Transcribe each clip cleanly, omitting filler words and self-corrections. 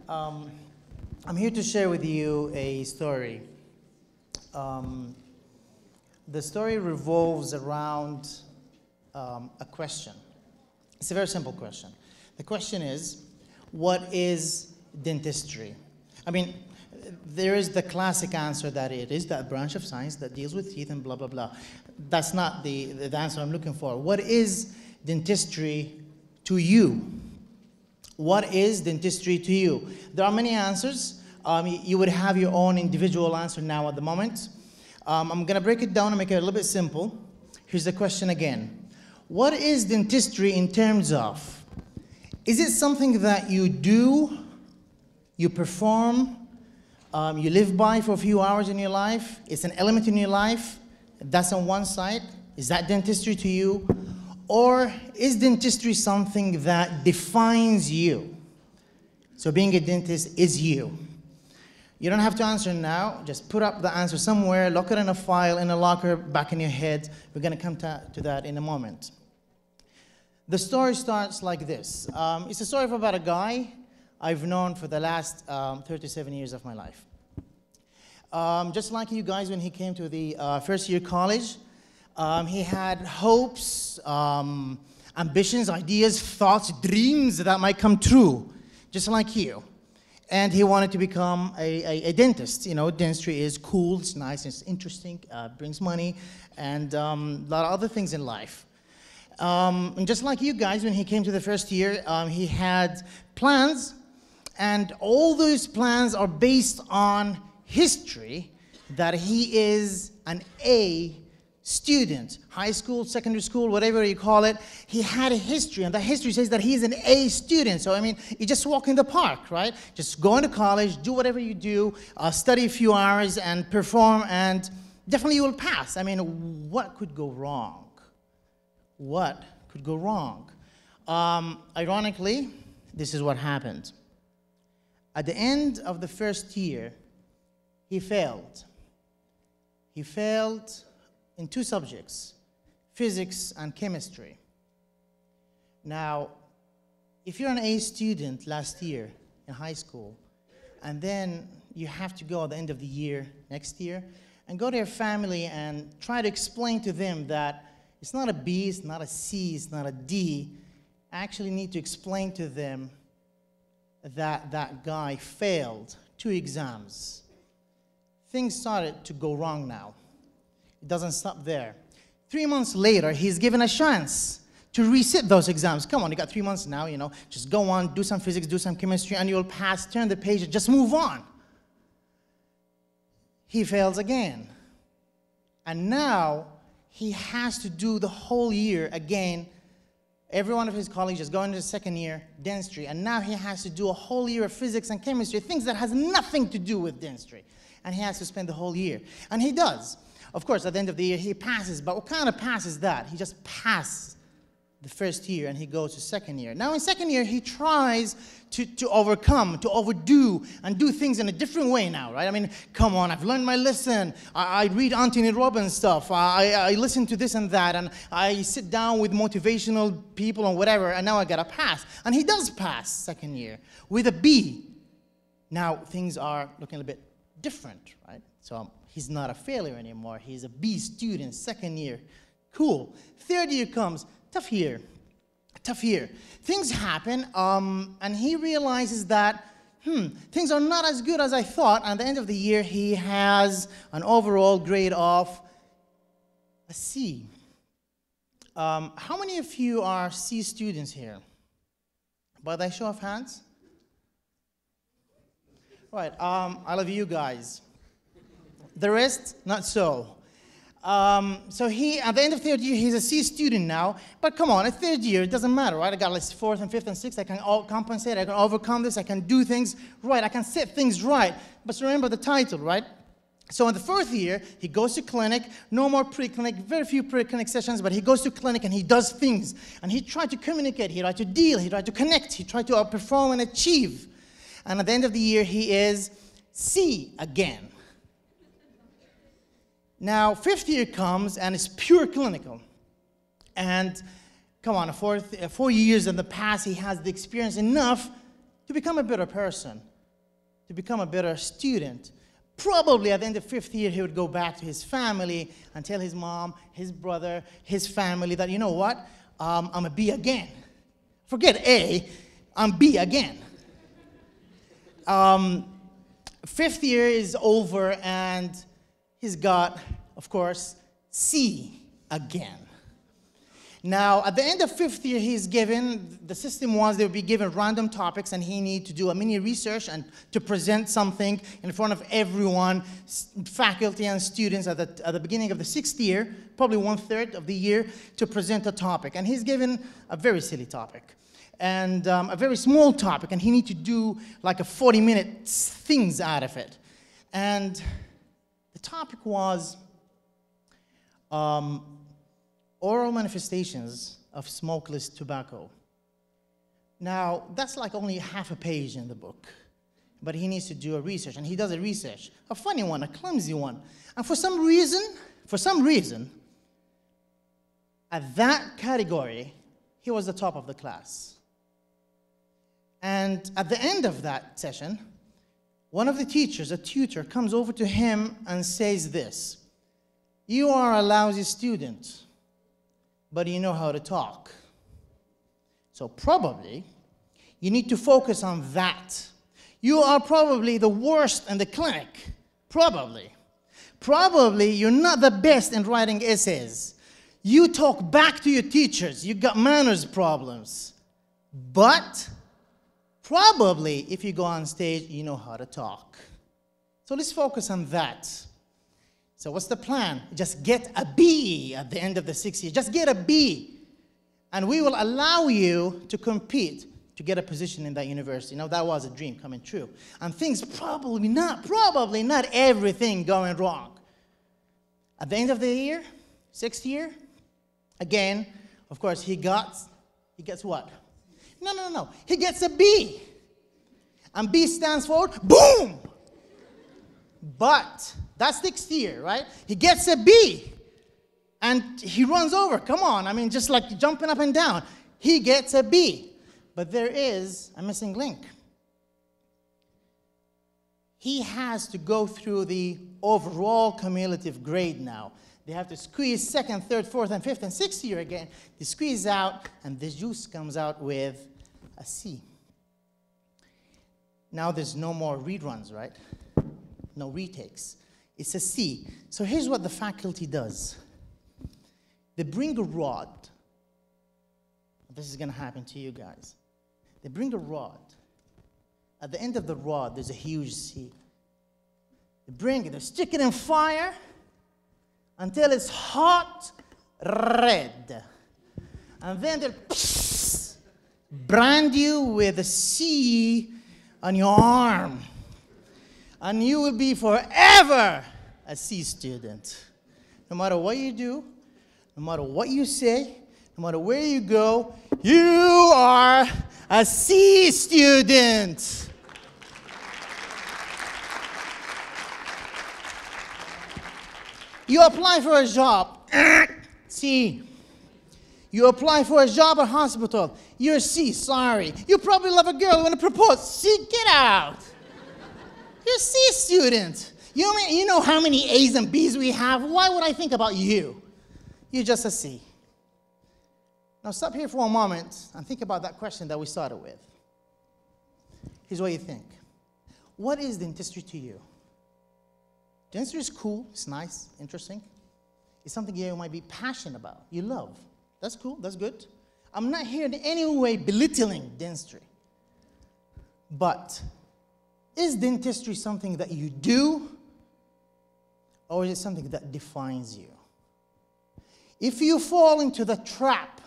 I'm here to share with you a story. The story revolves around a question. It's a very simple question. The question is, what is dentistry? I mean, there is the classic answer that it is that branch of science that deals with teeth and blah, blah, blah. That's not the answer I'm looking for. What is dentistry to you? What is dentistry to you? There are many answers. You would have your own individual answer now at the moment. I'm going to break it down and make it a little bit simple. Here's the question again. What is dentistry in terms of? Is it something that you do, you perform, you live by for a few hours in your life? It's an element in your life. That's on one side. Is that dentistry to you? Or is dentistry something that defines you? So being a dentist is you. You don't have to answer now. Just put up the answer somewhere, lock it in a file, in a locker, back in your head. We're going to come to that in a moment. The story starts like this. It's a story about a guy I've known for the last 37 years of my life. Just like you guys, when he came to the first year college, he had hopes, ambitions, ideas, thoughts, dreams that might come true, just like you. And he wanted to become a dentist. You know, dentistry is cool, it's nice, it's interesting, brings money, and a lot of other things in life. And just like you guys, when he came to the first year, he had plans, and all those plans are based on history, that he is an A student, high school, secondary school, whatever you call it. He had a history, and that history says that he's an A student. So, I mean, you just walk in the park, right? Just go into college, do whatever you do, study a few hours, and perform, and definitely you will pass. I mean, what could go wrong? What could go wrong? Ironically, this is what happened. At the end of the first year, he failed. He failed in two subjects, physics and chemistry. Now, if you're an A student last year in high school, and then you have to go at the end of the year, next year, and go to your family and try to explain to them that it's not a B, it's not a C, it's not a D, I actually need to explain to them that that guy failed 2 exams. Things started to go wrong now. It doesn't stop there. 3 months later, he's given a chance to resit those exams. Come on, you got 3 months now, you know. Just go on, do some physics, do some chemistry, and you'll pass, turn the page, and just move on. He fails again. And now, he has to do the whole year again. Every one of his colleagues is going to the second year, dentistry, and now he has to do a whole year of physics and chemistry, things that has nothing to do with dentistry. And he has to spend the whole year. And he does. Of course, at the end of the year, he passes, but what kind of pass is that? He just passes the first year, and he goes to second year. Now, in second year, he tries to overcome, to overdo, and do things in a different way now, right? I mean, come on, I've learned my lesson. I read Anthony Robbins stuff. I listen to this and that, and I sit down with motivational people and whatever, and now I got a pass. And he does pass second year with a B. Now, things are looking a bit different, right? So he's not a failure anymore. He's a B student, second year. Cool. Third year comes, tough year. Tough year. Things happen, and he realizes that, things are not as good as I thought. And at the end of the year, he has an overall grade of a C. How many of you are C students here? By the show of hands? Right, I love you guys. The rest, not so. So he, at the end of third year, he's a C student now. But come on, at third year, it doesn't matter, right? I got like fourth and fifth and sixth. I can compensate. I can overcome this. I can do things right. I can set things right. But remember the title, right? So in the fourth year, he goes to clinic. No more pre-clinic, very few pre-clinic sessions, but he goes to clinic and he does things. And he tried to communicate. He tried to deal. He tried to connect. He tried to perform and achieve. And at the end of the year, he is C again. Now, fifth year comes, and it's pure clinical. And come on, 4 years in the past, he has the experience enough to become a better person. to become a better student. Probably at the end of 5th year, he would go back to his family and tell his mom, his brother, his family that, you know what, I'm a B again. Forget A, I'm B again. 5th year is over, and he's got, of course, C again. Now, at the end of 5th year, he's given, the system was they would be given random topics, and he need to do a mini research and to present something in front of everyone, faculty and students at the beginning of the 6th year, probably 1/3 of the year, to present a topic. And he's given a very silly topic and a very small topic, and he need to do like a 40-minute things out of it. And the topic was oral manifestations of smokeless tobacco. Now, that's like only half a page in the book, but he needs to do a research, and he does a research, a funny one, a clumsy one. And for some reason, at that category, he was the top of the class. And at the end of that session, one of the teachers, a tutor, comes over to him and says this: "You are a lousy student, but you know how to talk. So probably you need to focus on that. You are probably the worst in the clinic. Probably. Probably you're not the best in writing essays. You talk back to your teachers. You got manners problems. But probably if you go on stage, you know how to talk. So let's focus on that." So what's the plan? Just get a B at the end of the 6th year. Just get a B. And we will allow you to compete to get a position in that university. Now, that was a dream coming true. And things probably not everything going wrong. At the end of the year, 6th year, again, of course, he gets what? No. He gets a B. And B stands for boom. But that's 6th year, right? He gets a B, and he runs over. Come on, I mean, just like jumping up and down. He gets a B, but there is a missing link. He has to go through the overall cumulative grade now. They have to squeeze 2nd, 3rd, 4th, and 5th, and 6th year again. They squeeze out, and the juice comes out with a C. Now there's no more reruns, right? No retakes. It's a C. So here's what the faculty does. They bring a rod. This is going to happen to you guys. They bring a rod. At the end of the rod, there's a huge C. They bring it, they stick it in fire until it's hot red. And then they'll brand you with a C on your arm. And you will be forever a C student. No matter what you do, no matter what you say, no matter where you go, you are a C student. You apply for a job, C. You apply for a job at hospital, you're C, sorry. You probably love a girl, want to propose, C, get out. You're a C student. You know how many A's and B's we have? Why would I think about you? You're just a C. Now stop here for a moment and think about that question that we started with. Here's what you think. What is dentistry to you? Dentistry is cool, it's nice, interesting. It's something you might be passionate about, you love. That's cool, that's good. I'm not here in any way belittling dentistry. But is dentistry something that you do, or is it something that defines you? If you fall into the trap,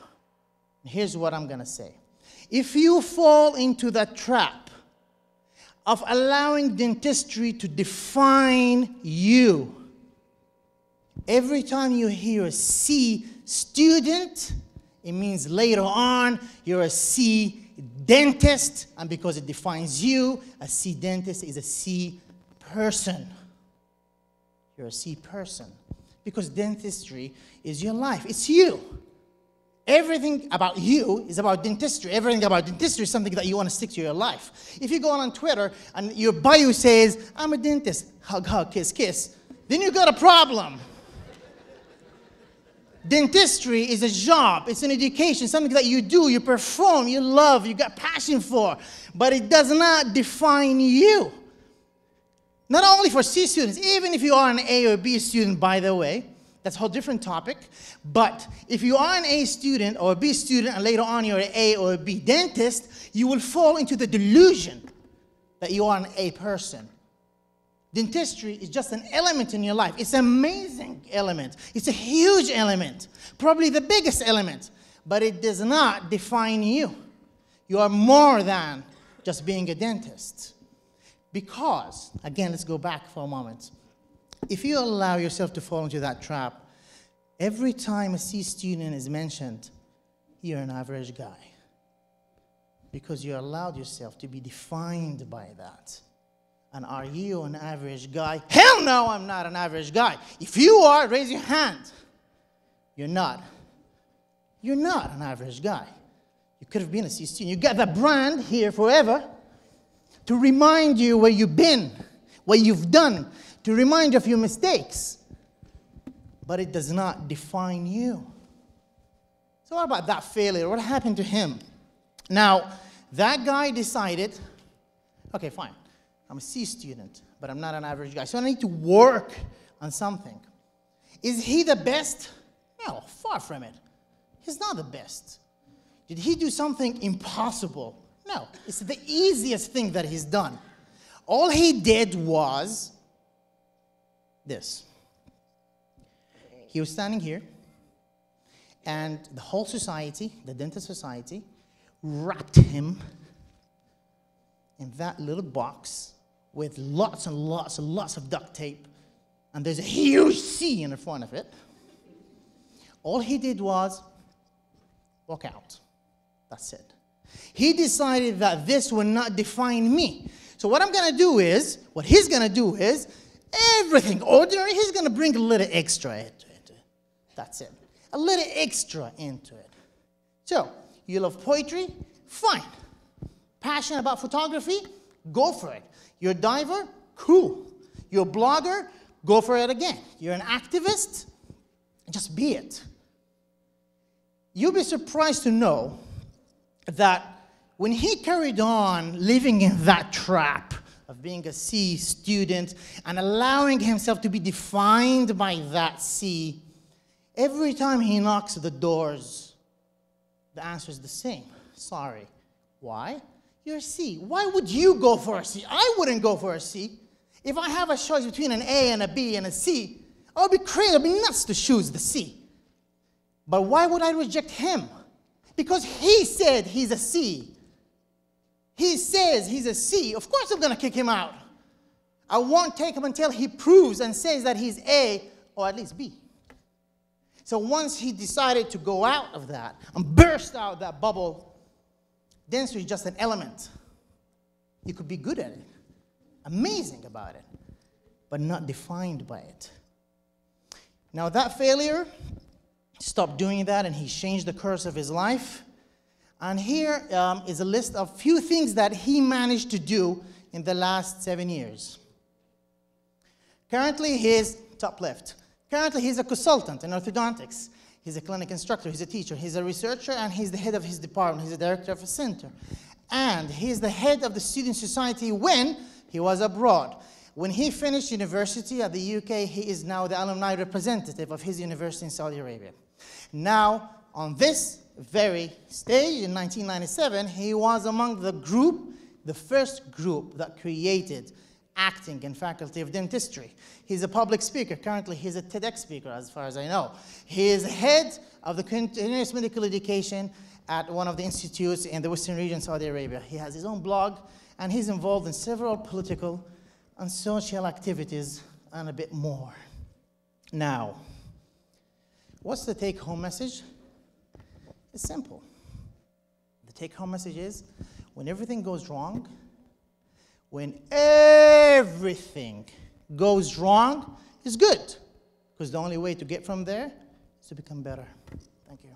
here's what I'm going to say. If you fall into the trap of allowing dentistry to define you, every time you hear a C student, it means later on you're a C dentist, and because it defines you, a C dentist is a C person. You're a C person. Because dentistry is your life. It's you. Everything about you is about dentistry. Everything about dentistry is something that you want to stick to your life. If you go on Twitter and your bio says, I'm a dentist, hug, hug, kiss, kiss, then you got a problem. Dentistry is a job, it's an education, something that you do, you perform, you love, you got passion for, but it does not define you. Not only for C students, even if you are an A or B student, by the way, that's a whole different topic, but if you are an A student or a B student and later on you're an A or a B dentist, you will fall into the delusion that you are an A person. Dentistry is just an element in your life. It's an amazing element. It's a huge element, probably the biggest element, but it does not define you. You are more than just being a dentist. Because, again, let's go back for a moment. If you allow yourself to fall into that trap, every time a C student is mentioned, you're an average guy. Because you allowed yourself to be defined by that. And are you an average guy? Hell no, I'm not an average guy. If you are, raise your hand. You're not. You're not an average guy. You could have been a C student. You got that brand here forever to remind you where you've been, what you've done, to remind you of your mistakes. But it does not define you. So what about that failure? What happened to him? Now, that guy decided, okay, fine. I'm a C student, but I'm not an average guy. So I need to work on something. Is he the best? No, far from it. He's not the best. Did he do something impossible? No, it's the easiest thing that he's done. All he did was this. He was standing here, and the whole society, the dental society, wrapped him in that little box with lots and lots and lots of duct tape, and there's a huge C in the front of it. All he did was walk out. That's it. He decided that this would not define me. So what I'm going to do is, what he's going to do is, everything ordinary, he's going to bring a little extra into it. That's it. A little extra into it. So, you love poetry? Fine. Passionate about photography? Go for it. You're a diver? Cool. You're a blogger? Go for it again. You're an activist? Just be it. You'll be surprised to know that when he carried on living in that trap of being a C student and allowing himself to be defined by that C, every time he knocks at the doors, the answer is the same. Sorry. Why? You're a C. Why would you go for a C? I wouldn't go for a C. If I have a choice between an A and a B and a C, I would be crazy, I'd be nuts to choose the C. But why would I reject him? Because he said he's a C. He says he's a C. Of course I'm going to kick him out. I won't take him until he proves and says that he's A or at least B. So once he decided to go out of that and burst out that bubble, dentistry is just an element. You could be good at it, amazing about it, but not defined by it. Now that failure, stopped doing that, and he changed the course of his life. And here is a list of few things that he managed to do in the last 7 years. Currently, he's top left. Currently, he's a consultant in orthodontics. He's a clinic instructor, he's a teacher, he's a researcher, and he's the head of his department. He's the director of a center. And he's the head of the student society when he was abroad. When he finished university at the UK, he is now the alumni representative of his university in Saudi Arabia. Now, on this very stage in 1997, he was among the group, the first group that created acting in Faculty of Dentistry. He's a public speaker. Currently, he's a TEDx speaker, as far as I know. He is head of the continuous medical education at one of the institutes in the Western region, Saudi Arabia. He has his own blog, and he's involved in several political and social activities and a bit more. Now, what's the take-home message? It's simple. The take-home message is, when everything goes wrong, when everything goes wrong, it's good. Because the only way to get from there is to become better. Thank you.